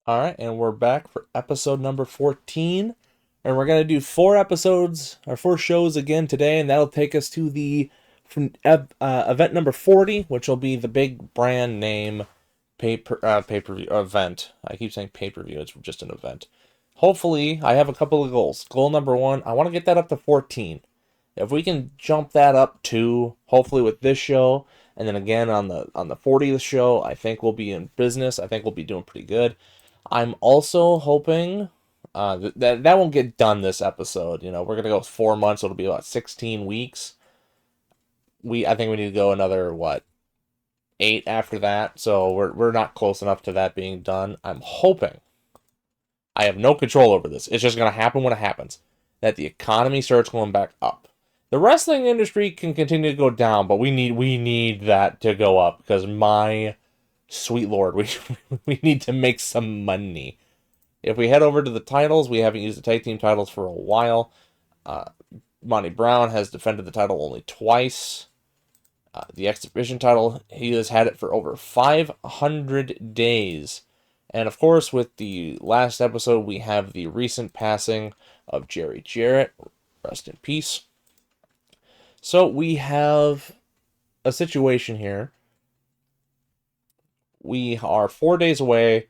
All right, and we're back for episode number 14. And we're going to do 4 episodes or 4 shows again today, and that'll take us to the event number 40, which will be the big brand name pay-per-view event. I keep saying pay-per-view, it's just an event. Hopefully, I have a couple of goals. Goal number 1, I want to get that up to 14. If we can jump that up to, hopefully with this show, and then again on the 40th show, I think we'll be in business. I think we'll be doing pretty good. I'm also hoping that won't get done this episode. You know, we're gonna go 4 months. So it'll be about 16 weeks. I think we need to go another 8 after that. So we're not close enough to that being done. I'm hoping. I have no control over this. It's just gonna happen when it happens. That the economy starts going back up. The wrestling industry can continue to go down, but we need that to go up because my sweet lord, we need to make some money. If we head over to the titles, we haven't used the tag team titles for a while. Uh, Monty Brown has defended the title only twice. The X Division title, he has had it for over 500 days. And of course, with the last episode, we have the recent passing of Jarrett. Rest in peace. So we have a situation here. We are 4 days away.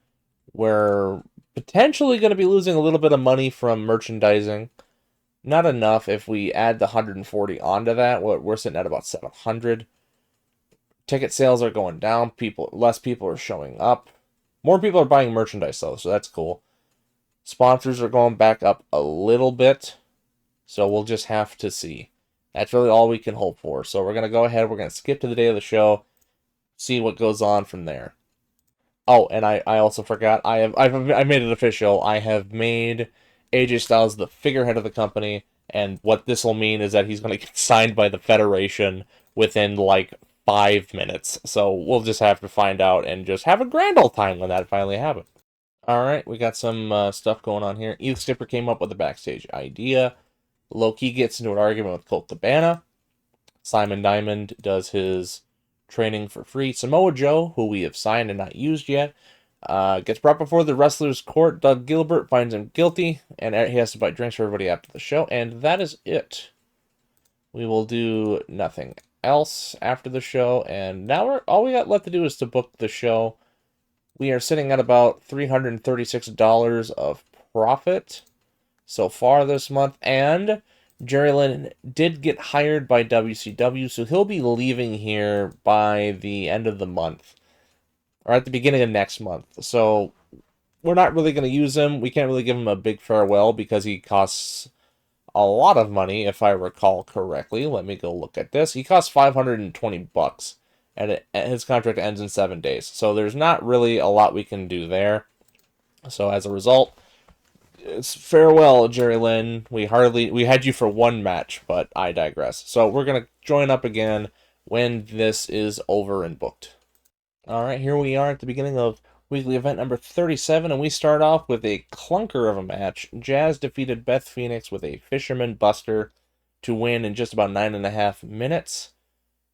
We're potentially going to be losing a little bit of money from merchandising. Not enough. If we add the 140 onto that, we're sitting at about 700. Ticket sales are going down. Less people are showing up. More people are buying merchandise though, so that's cool. Sponsors are going back up a little bit, so we'll just have to see. That's really all we can hope for. So we're gonna go ahead. We're gonna skip to the day of the show, see what goes on from there. Oh, and I also forgot. I made it official. I have made AJ Styles the figurehead of the company, and what this will mean is that he's going to get signed by the Federation within like 5 minutes. So we'll just have to find out and just have a grand old time when that finally happens. All right, we got some stuff going on here. Eve Skipper came up with a backstage idea. Low-Ki gets into an argument with Colt Cabana. Simon Diamond does his training for free. Samoa Joe, who we have signed and not used yet, gets brought before the wrestler's court. Doug Gilbert finds him guilty, and he has to buy drinks for everybody after the show, and that is it. We will do nothing else after the show, and now all we got left to do is to book the show. We are sitting at about $336 of profit so far this month, and Jerry Lynn did get hired by WCW, so he'll be leaving here by the end of the month, or at the beginning of next month. So we're not really going to use him. We can't really give him a big farewell because he costs a lot of money, if I recall correctly. Let me go look at this. He costs $520, and his contract ends in 7 days. So there's not really a lot we can do there. So as a result, it's farewell, Jerry Lynn. We had you for 1 match, but I digress. So we're gonna join up again when this is over and booked. All right, here we are at the beginning of weekly event number 37, and we start off with a clunker of a match. Jazz defeated Beth Phoenix with a Fisherman Buster to win in just about 9.5 minutes.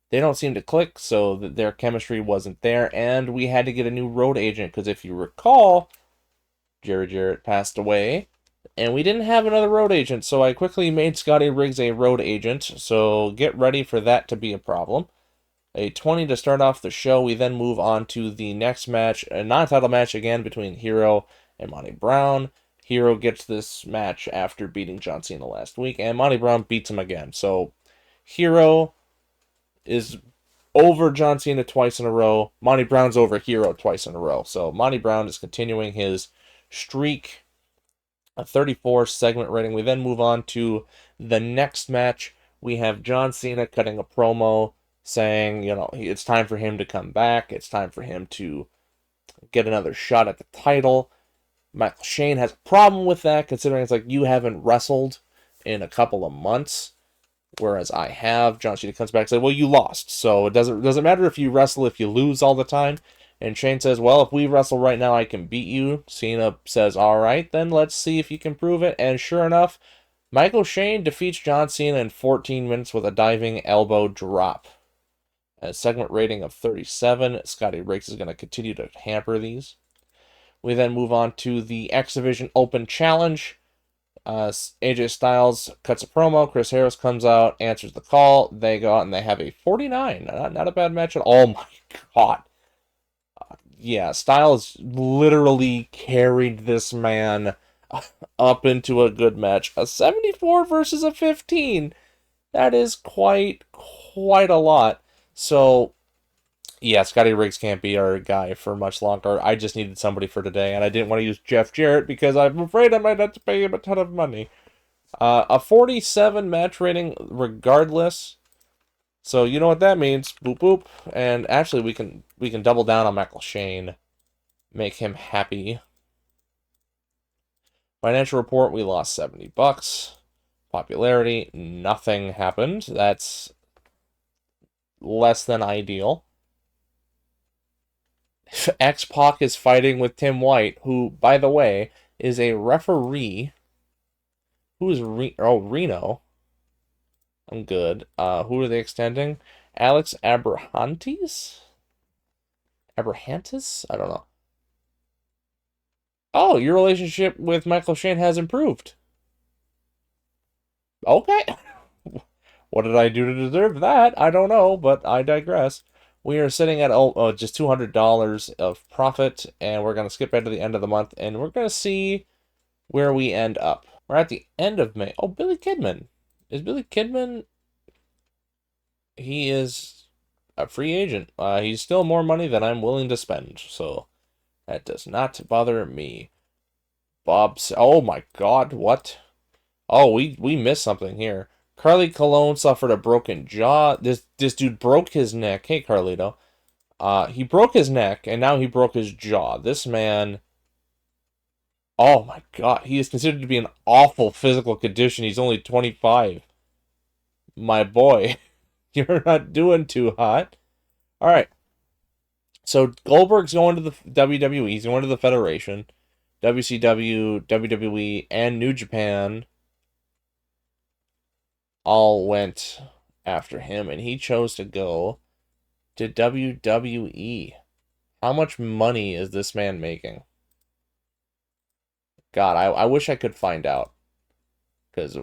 They don't seem to click, so their chemistry wasn't there, and we had to get a new road agent because if you recall, Jarrett passed away, and we didn't have another road agent, so I quickly made Scotty Riggs a road agent, so get ready for that to be a problem. A 20 to start off the show. We then move on to the next match, a non-title match again between Hero and Monty Brown. Hero gets this match after beating John Cena last week, and Monty Brown beats him again. So Hero is over John Cena twice in a row. Monty Brown's over Hero twice in a row. So Monty Brown is continuing his streak. A 34 segment rating. We then move on to the next match. We have John Cena cutting a promo saying, it's time for him to come back. It's time for him to get another shot at the title. Michael Shane has a problem with that, considering it's like you haven't wrestled in a couple of months, whereas I have. John Cena comes back and says, well, you lost, so it doesn't matter if you wrestle if you lose all the time. And Shane says, well, if we wrestle right now, I can beat you. Cena says, all right, then let's see if you can prove it. And sure enough, Michael Shane defeats John Cena in 14 minutes with a diving elbow drop. A segment rating of 37. Scotty Riggs is going to continue to hamper these. We then move on to the X Division Open Challenge. AJ Styles cuts a promo. Chris Harris comes out, answers the call. They go out and they have a 49. Not a bad match at all. Oh my god. Yeah, Styles literally carried this man up into a good match. A 74 versus a 15. That is quite a lot. So, yeah, Scotty Riggs can't be our guy for much longer. I just needed somebody for today, and I didn't want to use Jeff Jarrett because I'm afraid I might have to pay him a ton of money. A 47 match rating regardless. So you know what that means. Boop boop. And actually we can double down on Michael Shane. Make him happy. Financial report, we lost $70. Popularity, nothing happened. That's less than ideal. X-Pac is fighting with Tim White, who, by the way, is a referee. Who is Reno? I'm good. Who are they extending? Alex Abrahantes? Abrahantes? I don't know. Oh, your relationship with Michael Shane has improved. Okay. What did I do to deserve that? I don't know, but I digress. We are sitting at just $200 of profit, and we're going to skip ahead to the end of the month, and we're going to see where we end up. We're at the end of May. Oh, Billy Kidman. Is Billy Kidman... He is a free agent. He's still more money than I'm willing to spend, so that does not bother me. Oh my god, what? Oh, we missed something here. Carly Colon suffered a broken jaw. This dude broke his neck. Hey, Carlito. He broke his neck, and now he broke his jaw. This man... Oh my god, he is considered to be in awful physical condition. He's only 25. My boy, you're not doing too hot. Alright. So Goldberg's going to the WWE. He's going to the Federation. WCW, WWE, and New Japan all went after him, and he chose to go to WWE. How much money is this man making? God, I wish I could find out. Because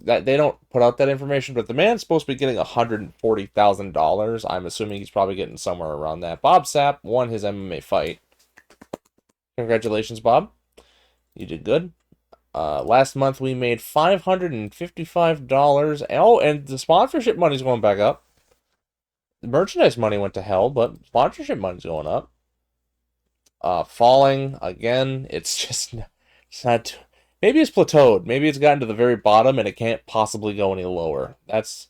they don't put out that information, but the man's supposed to be getting $140,000. I'm assuming he's probably getting somewhere around that. Bob Sapp won his MMA fight. Congratulations, Bob. You did good. Last month we made $555. Oh, and the sponsorship money's going back up. The merchandise money went to hell, but sponsorship money's going up. Falling again. It's not. Maybe it's plateaued. Maybe it's gotten to the very bottom and it can't possibly go any lower. That's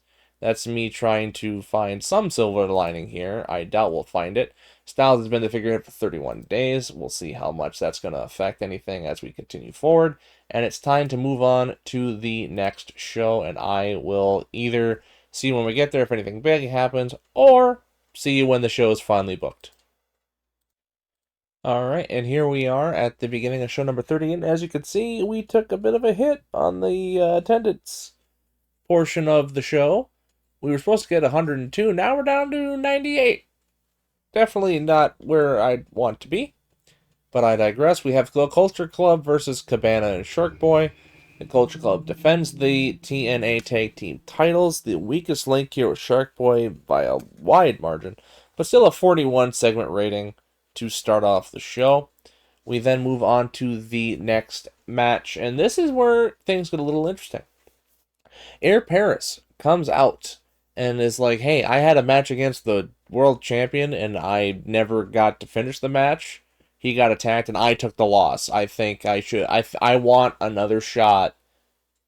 me trying to find some silver lining here. I doubt we'll find it. Styles has been the figurehead for 31 days. We'll see how much that's going to affect anything as we continue forward. And it's time to move on to the next show. And I will either see when we get there if anything big happens, or see you when the show is finally booked. Alright, and here we are at the beginning of show number 30, and as you can see, we took a bit of a hit on the attendance portion of the show. We were supposed to get 102, now we're down to 98. Definitely not where I'd want to be, but I digress. We have the Culture Club versus Cabana and Shark Boy. The Culture Club defends the TNA Tag Team titles. The weakest link here was Shark Boy by a wide margin, but still a 41 segment rating to start off the show. We then move on to the next match, and this is where things get a little interesting. Air Paris comes out and is like, hey, I had a match against the world champion and I never got to finish the match. He got attacked and I took the loss. I think I should. I want another shot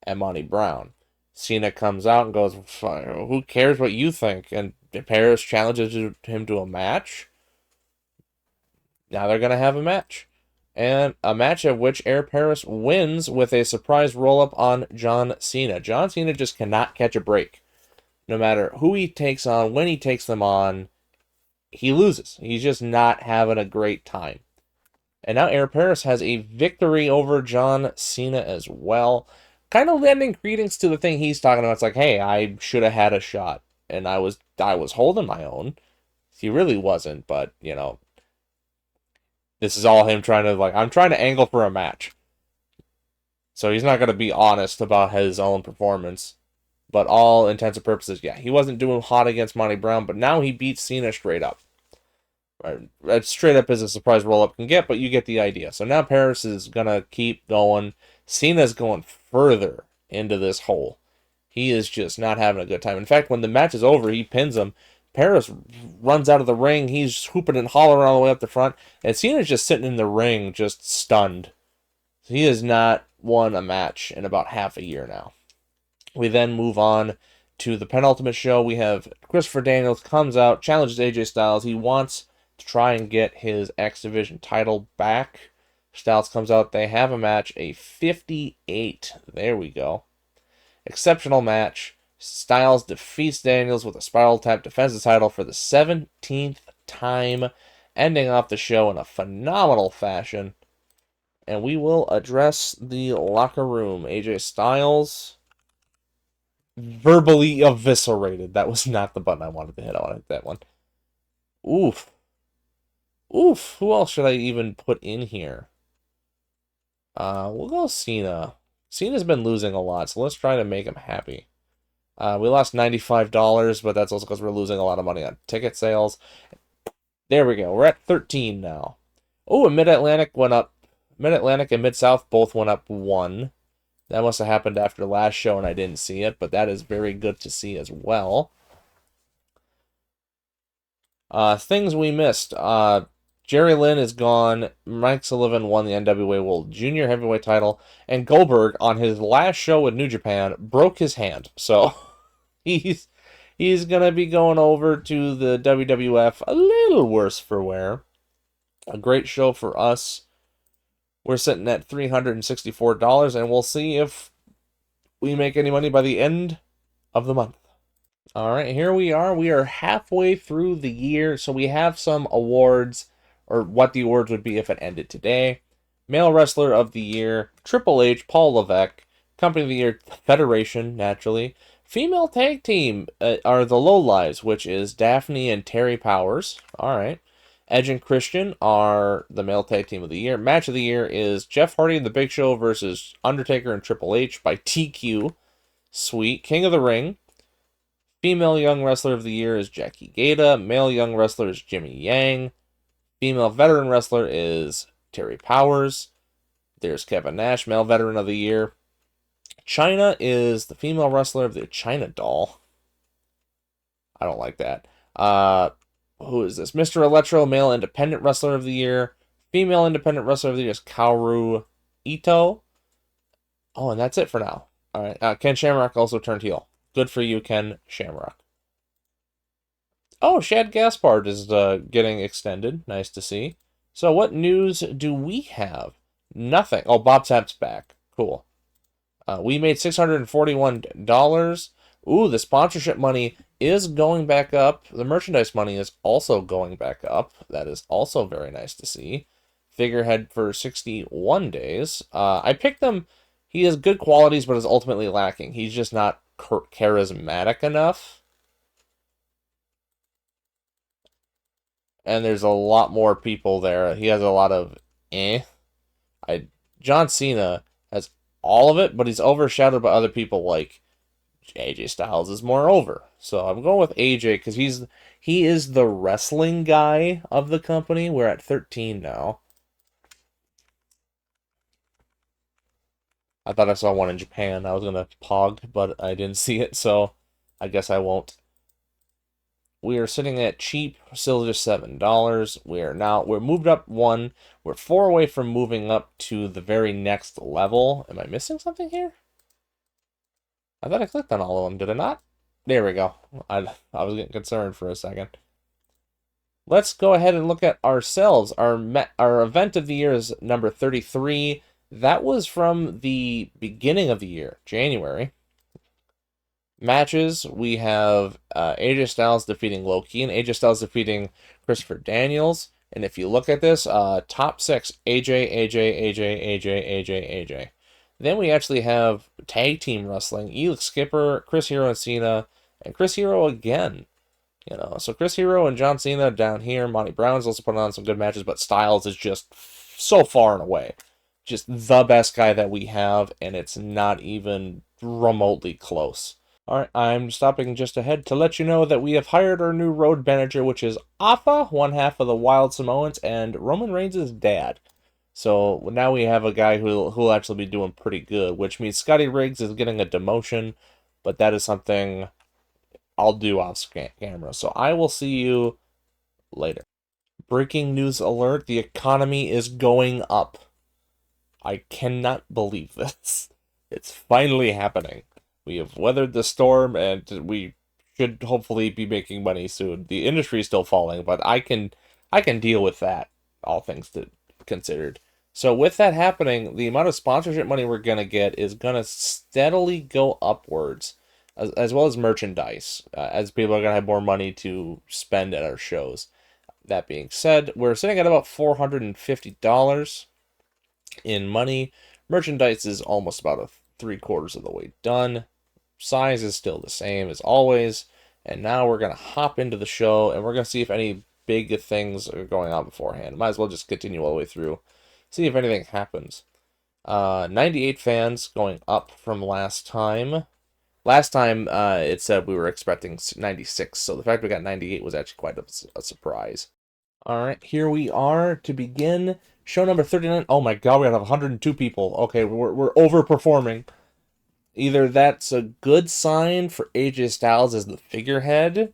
at Monty Brown. Cena comes out and goes, who cares what you think? And Paris challenges him to a match. Now they're going to have a match. And a match of which Air Paris wins with a surprise roll-up on John Cena. John Cena just cannot catch a break. No matter who he takes on, when he takes them on, he loses. He's just not having a great time. And now Air Paris has a victory over John Cena as well. Kind of lending credence to the thing he's talking about. It's like, hey, I should have had a shot. And I was holding my own. He really wasn't, but, you know. This is all him trying to, like, I'm trying to angle for a match. So he's not going to be honest about his own performance. But all intents and purposes, yeah, he wasn't doing hot against Monty Brown, but now he beats Cena straight up. Right, straight up as a surprise roll up can get, but you get the idea. So now Paris is going to keep going. Cena's going further into this hole. He is just not having a good time. In fact, when the match is over, he pins him. Paris runs out of the ring. He's whooping and hollering all the way up the front. And Cena's just sitting in the ring, just stunned. He has not won a match in about half a year now. We then move on to the penultimate show. We have Christopher Daniels comes out, challenges AJ Styles. He wants to try and get his X Division title back. Styles comes out. They have a match, a 58. There we go. Exceptional match. Styles defeats Daniels with a spiral tap, defends the title for the 17th time, ending off the show in a phenomenal fashion. And we will address the locker room. AJ Styles verbally eviscerated. That was not the button I wanted to hit. I wanted to hit that one. Oof. Oof. Who else should I even put in here? We'll go Cena. Cena's been losing a lot, so let's try to make him happy. We lost $95, but that's also because we're losing a lot of money on ticket sales. There we go. We're at 13 now. Oh, and Mid-Atlantic went up. Mid-Atlantic and Mid-South both went up 1. That must have happened after the last show and I didn't see it, but that is very good to see as well. Things we missed. Jerry Lynn is gone. Mike Sullivan won the NWA World Junior Heavyweight title. And Goldberg, on his last show with New Japan, broke his hand. So he's going to be going over to the WWF a little worse for wear. A great show for us. We're sitting at $364, and we'll see if we make any money by the end of the month. All right, here we are. We are halfway through the year, so we have some awards, or what the awards would be if it ended today. Male Wrestler of the Year, Triple H, Paul Levesque. Company of the Year, Federation, naturally. Female Tag Team are the Lowlives, which is Daphne and Terry Powers. All right. Edge and Christian are the Male Tag Team of the Year. Match of the Year is Jeff Hardy and The Big Show versus Undertaker and Triple H by TQ. Sweet. King of the Ring. Female Young Wrestler of the Year is Jackie Gata. Male Young Wrestler is Jimmy Yang. Female Veteran Wrestler is Terry Powers. There's Kevin Nash, Male Veteran of the Year. Chyna is the Female Wrestler of the Chyna Doll. I don't like that. Who is this? Mr. Electro, Male Independent Wrestler of the Year. Female Independent Wrestler of the Year is Kaoru Ito. Oh, and that's it for now. All right. Ken Shamrock also turned heel. Good for you, Ken Shamrock. Oh, Shad Gaspard is getting extended. Nice to see. So what news do we have? Nothing. Oh, Bob Sapp's back. Cool. We made $641. Ooh, the sponsorship money is going back up. The merchandise money is also going back up. That is also very nice to see. Figurehead for 61 days. I picked him. He has good qualities, but is ultimately lacking. He's just not charismatic enough. And there's a lot more people there. He has a lot of John Cena has all of it, but he's overshadowed by other people like AJ Styles is more over. So I'm going with AJ because he is the wrestling guy of the company. We're at 13 now. I thought I saw one in Japan. I was going to pog, but I didn't see it, so I guess I won't. We are sitting at cheap, still just $7. We're moved up 1. We're 4 away from moving up to the very next level. Am I missing something here? I thought I clicked on all of them. Did I not? There we go. I was getting concerned for a second. Let's go ahead and look at ourselves. Our event of the year is number 33. That was from the beginning of the year, January. Matches, we have AJ Styles defeating Loki and AJ Styles defeating Christopher Daniels. And if you look at this, top 6, AJ. Then we actually have tag team wrestling, Elix Skipper, Chris Hero and Cena, and Chris Hero again. You know, so Chris Hero and John Cena down here. Monty Brown's also putting on some good matches, but Styles is just so far and away just the best guy that we have, and it's not even remotely close. Alright, I'm stopping just ahead to let you know that we have hired our new road manager, which is Afa, one half of the Wild Samoans, and Roman Reigns' dad. So now we have a guy who'll actually be doing pretty good, which means Scotty Riggs is getting a demotion, but that is something I'll do off camera. So I will see you later. Breaking news alert, the economy is going up. I cannot believe this. It's finally happening. We have weathered the storm, and we should hopefully be making money soon. The industry is still falling, but I can deal with that, all things considered. So with that happening, the amount of sponsorship money we're gonna get is gonna steadily go upwards, as well as merchandise, as people are gonna have more money to spend at our shows. That being said, we're sitting at about $450 in money. Merchandise is almost about a 3/4 of the way done. Size is still the same as always. And now we're going to hop into the show, and we're going to see if any big things are going on beforehand. Might as well just continue all the way through. See if anything happens. 98 fans going up from last time. Last time it said we were expecting 96, so the fact we got 98 was actually quite a surprise. All right, here we are to begin show number 39. Oh my god, we have 102 people. Okay, we're overperforming. Either that's a good sign for AJ Styles as the figurehead,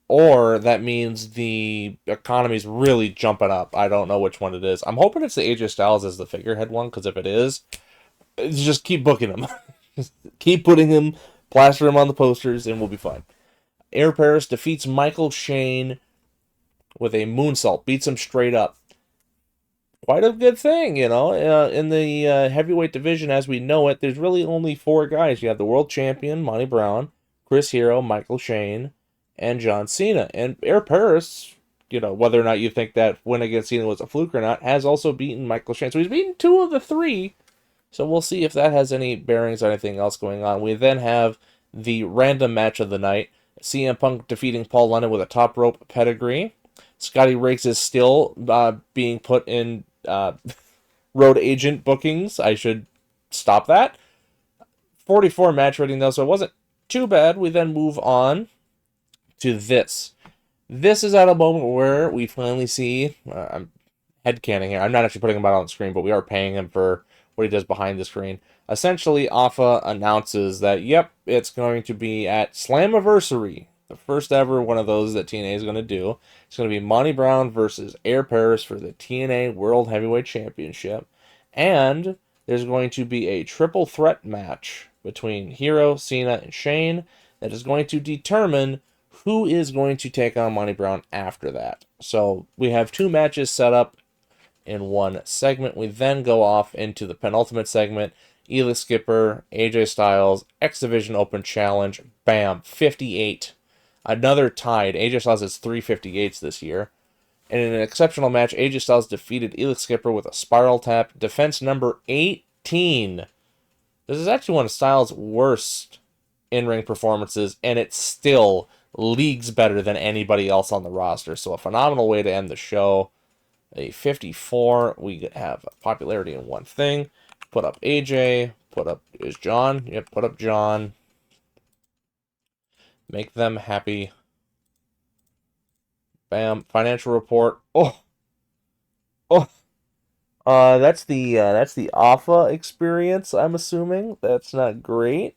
or that means the economy's really jumping up. I don't know which one it is. I'm hoping it's the AJ Styles as the figurehead one, because if it is, just keep booking him. Just keep putting him, plaster him on the posters, and we'll be fine. Air Paris defeats Michael Shane with a moonsault, beats him straight up. Quite a good thing, you know. In the heavyweight division, as we know it, there's really only four guys. You have the world champion, Monty Brown, Chris Hero, Michael Shane, and John Cena. And Air Paris, you know, whether or not you think that win against Cena was a fluke or not, has also beaten Michael Shane. So he's beaten two of the three. So we'll see if that has any bearings on anything else going on. We then have the random match of the night. CM Punk defeating Paul London with a top rope pedigree. Scotty Riggs is still being put in road agent bookings. I should stop that. 44 match rating though, so it wasn't too bad. We then move on to this. This is at a moment where we finally see, I'm headcanon here. I'm not actually putting him out on the screen, but we are paying him for what he does behind the screen. Essentially, Afa announces that, yep, it's going to be at Slammiversary, the first ever one of those that TNA is going to do. It's going to be Monty Brown versus Air Paris for the TNA World Heavyweight Championship. And there's going to be a triple threat match between Hero, Cena, and Shane that is going to determine who is going to take on Monty Brown after that. So we have two matches set up in one segment. We then go off into the penultimate segment. Elix Skipper, AJ Styles, X Division Open Challenge. Bam, 58. Another tied. AJ Styles has 358s this year. And in an exceptional match, AJ Styles defeated Elix Skipper with a spiral tap. Defense number 18. This is actually one of Styles' worst in-ring performances, and it's still leagues better than anybody else on the roster. So a phenomenal way to end the show. A 54. We have popularity in one thing. Put up AJ. Put up, is John? Yep, put up John. Make them happy. Bam. Financial report. Oh. Oh. That's the Alpha experience, I'm assuming. That's not great.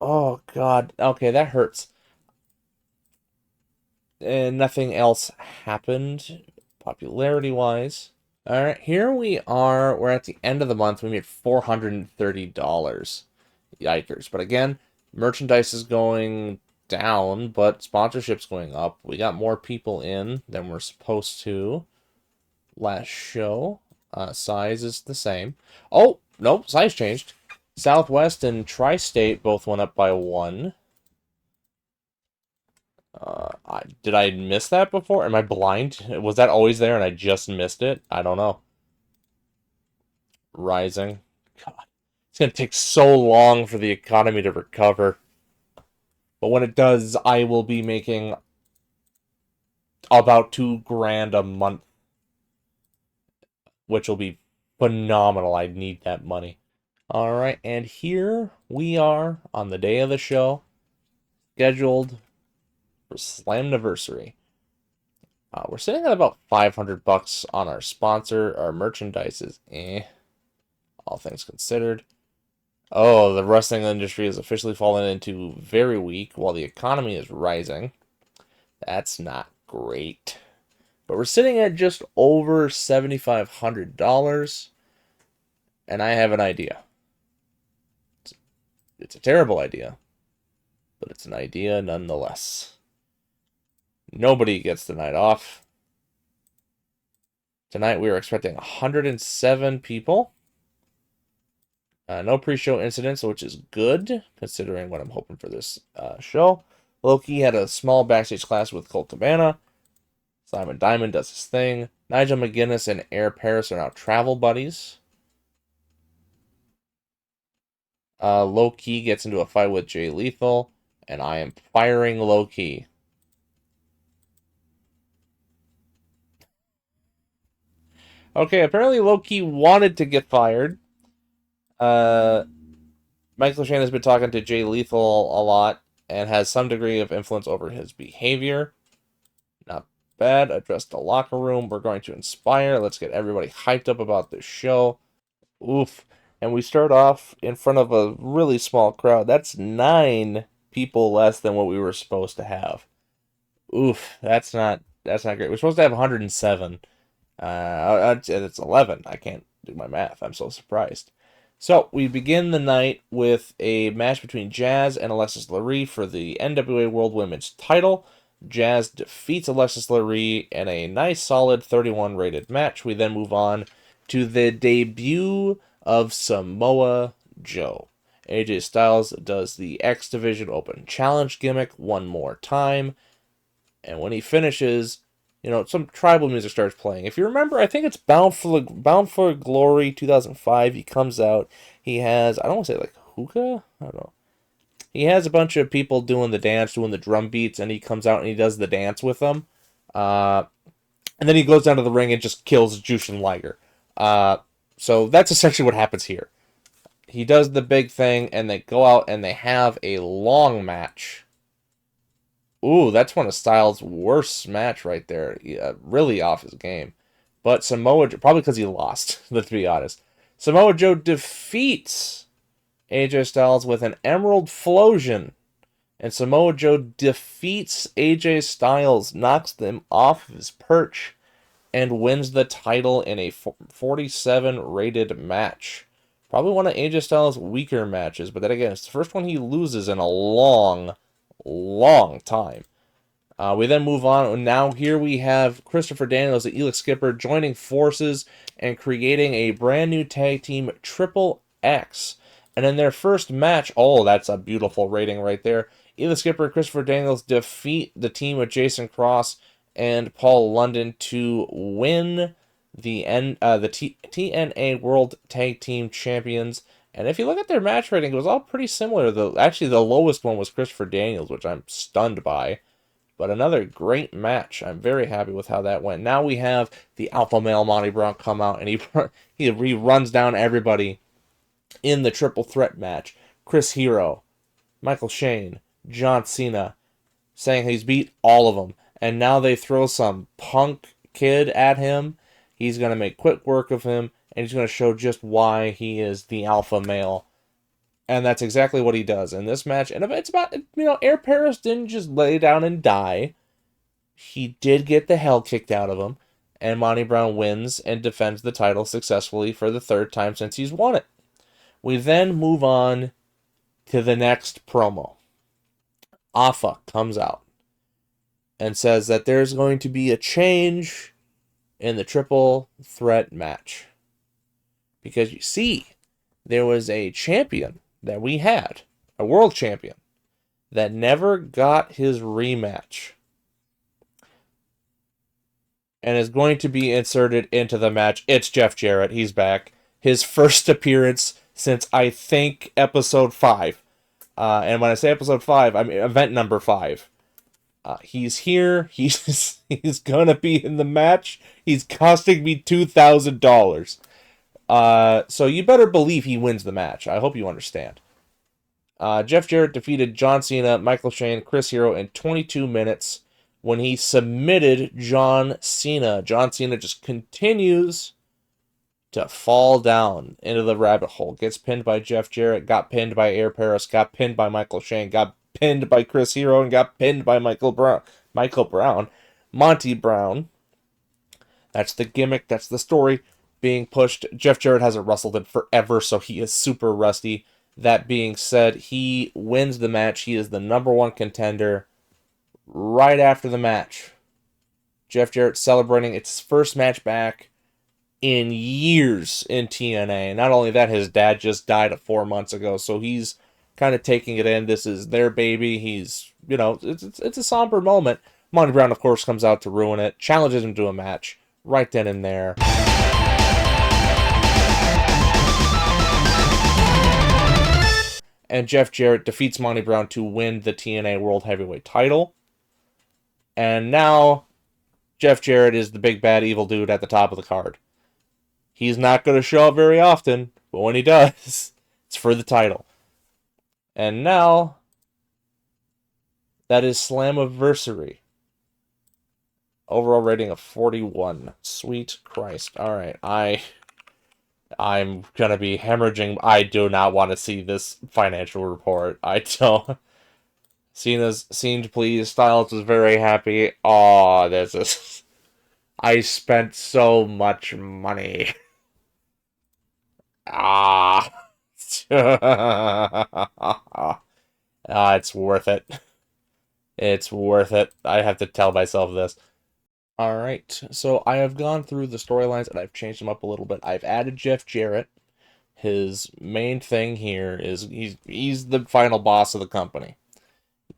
Oh god. Okay, that hurts. And nothing else happened popularity wise. Alright, here we are. We're at the end of the month. We made $430. Yikers. But again, merchandise is going down, but sponsorship's going up. We got more people in than we're supposed to. Last show. Size is the same. Oh, nope, size changed. Southwest and Tri-State both went up by 1. Did I miss that before? Am I blind? Was that always there and I just missed it? I don't know. Rising. God. It's going to take so long for the economy to recover. But when it does, I will be making about $2,000 a month, which will be phenomenal. I need that money. All right, and here we are on the day of the show, scheduled for Slamniversary. We're sitting at about $500 on our sponsor. Our merchandise is all things considered. Oh, the wrestling industry has officially fallen into very weak while the economy is rising. That's not great. But we're sitting at just over $7,500, and I have an idea. It's a terrible idea, but it's an idea nonetheless. Nobody gets the night off. Tonight we are expecting 107 people. No pre-show incidents, which is good, considering what I'm hoping for this show. Loki had a small backstage class with Colt Cabana. Simon Diamond does his thing. Nigel McGuinness and Air Paris are now travel buddies. Low Key gets into a fight with Jay Lethal, and I am firing Low Key. Okay, apparently Low Key wanted to get fired. Michael Shane has been talking to Jay Lethal a lot and has some degree of influence over his behavior. Not bad. Address the locker room. We're going to inspire. Let's get everybody hyped up about this show. Oof. And we start off in front of a really small crowd. That's 9 people less than what we were supposed to have. Oof. That's not great. We're supposed to have 107. It's 11. I can't do my math. I'm so surprised. So, we begin the night with a match between Jazz and Alexis Lurie for the NWA World Women's title. Jazz defeats Alexis Lurie in a nice, solid 31 rated match. We then move on to the debut of Samoa Joe. AJ Styles does the X Division Open Challenge gimmick one more time. And when he finishes, some tribal music starts playing. If you remember, I think it's Bound for Glory 2005. He comes out. He has, I don't want to say like hookah. I don't know. He has a bunch of people doing the dance, doing the drum beats, and he comes out and he does the dance with them. And then he goes down to the ring and just kills Jushin Liger. So that's essentially what happens here. He does the big thing, and they go out and they have a long match. Ooh, that's one of Styles' worst match right there. Really off his game. But Samoa Joe, probably because he lost, let's be honest. Samoa Joe defeats AJ Styles with an Emerald Flosion. And Samoa Joe defeats AJ Styles, knocks them off of his perch, and wins the title in a 47 rated match. Probably one of AJ Styles' weaker matches, but then again, it's the first one he loses in a long time. We then move on. Now here we have Christopher Daniels and Elix Skipper joining forces and creating a brand new tag team, Triple X. And in their first match, oh, that's a beautiful rating right there. Elix Skipper and Christopher Daniels defeat the team of Jason Cross and Paul London to win the TNA World Tag Team Champions. And if you look at their match rating, it was all pretty similar. Actually, the lowest one was Christopher Daniels, which I'm stunned by. But another great match. I'm very happy with how that went. Now we have the alpha male Monty Brown come out, and he runs down everybody in the triple threat match. Chris Hero, Michael Shane, John Cena, saying he's beat all of them. And now they throw some punk kid at him. He's going to make quick work of him, and he's going to show just why he is the alpha male. And that's exactly what he does in this match. And it's about, Air Paris didn't just lay down and die. He did get the hell kicked out of him. And Monty Brown wins and defends the title successfully for the 3rd time since he's won it. We then move on to the next promo. Afa comes out and says that there's going to be a change in the triple threat match. Because you see, there was a champion that we had, a world champion, that never got his rematch. And is going to be inserted into the match. It's Jeff Jarrett. He's back. His first appearance since, I think, episode 5. And when I say episode 5, I mean event number 5. He's here. He's gonna be in the match. He's costing me $2,000. So you better believe he wins the match. I hope you understand. Jeff Jarrett defeated John Cena, Michael Shane, Chris Hero in 22 minutes when he submitted John Cena. John Cena just continues to fall down into the rabbit hole. Gets pinned by Jeff Jarrett, got pinned by Air Paris, got pinned by Michael Shane, got pinned by Chris Hero, and got pinned by Monty Brown. That's the gimmick, that's the story being pushed. Jeff Jarrett hasn't wrestled in forever, so he is super rusty. That being said, he wins the match. He is the #1 contender. Right after the match, Jeff Jarrett celebrating its first match back in years in TNA. Not only that, his dad just died 4 months ago, so he's kind of taking it in. This is their baby. He's, it's a somber moment. Monty Brown, of course, comes out to ruin it, challenges him to a match right then and there. And Jeff Jarrett defeats Monty Brown to win the TNA World Heavyweight title. And now, Jeff Jarrett is the big bad evil dude at the top of the card. He's not going to show up very often, but when he does, it's for the title. And now, that is Slammiversary. Overall rating of 41. Sweet Christ. Alright, I'm gonna be hemorrhaging. I do not want to see this financial report. I don't. Cena's seemed pleased. Styles was very happy. Oh, this is... I spent so much money. It's worth it. It's worth it. I have to tell myself this. Alright, so I have gone through the storylines and I've changed them up a little bit. I've added Jeff Jarrett. His main thing here is he's the final boss of the company.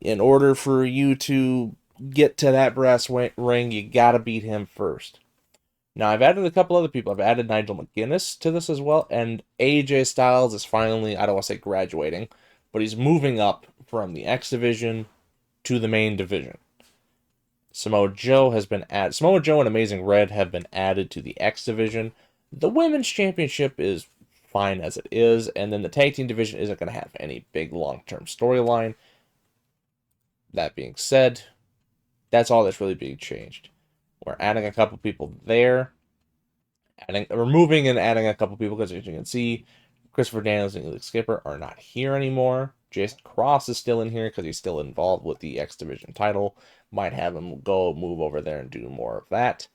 In order for you to get to that brass ring, you gotta beat him first. Now, I've added a couple other people. I've added Nigel McGuinness to this as well, and AJ Styles is finally, I don't want to say graduating, but he's moving up from the X Division to the main division. Samoa Joe and Amazing Red have been added to the X Division. The Women's Championship is fine as it is, and then the Tag Team Division isn't going to have any big long-term storyline. That being said, that's all that's really being changed. We're adding a couple people there, removing and adding a couple people because, as you can see, Christopher Daniels and Elix Skipper are not here anymore. Jason Cross is still in here because he's still involved with the X Division title. Might have him move over there and do more of that.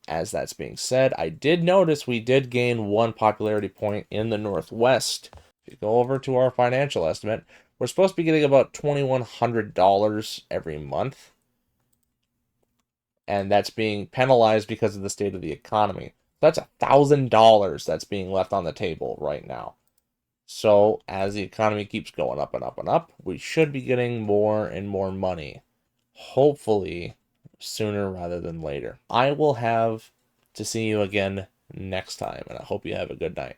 As that's being said, I did notice we did gain 1 popularity point in the Northwest. If you go over to our financial estimate, we're supposed to be getting about $2,100 every month. And that's being penalized because of the state of the economy. That's $1,000 that's being left on the table right now. So, as the economy keeps going up and up and up, we should be getting more and more money. Hopefully, sooner rather than later. I will have to see you again next time, and I hope you have a good night.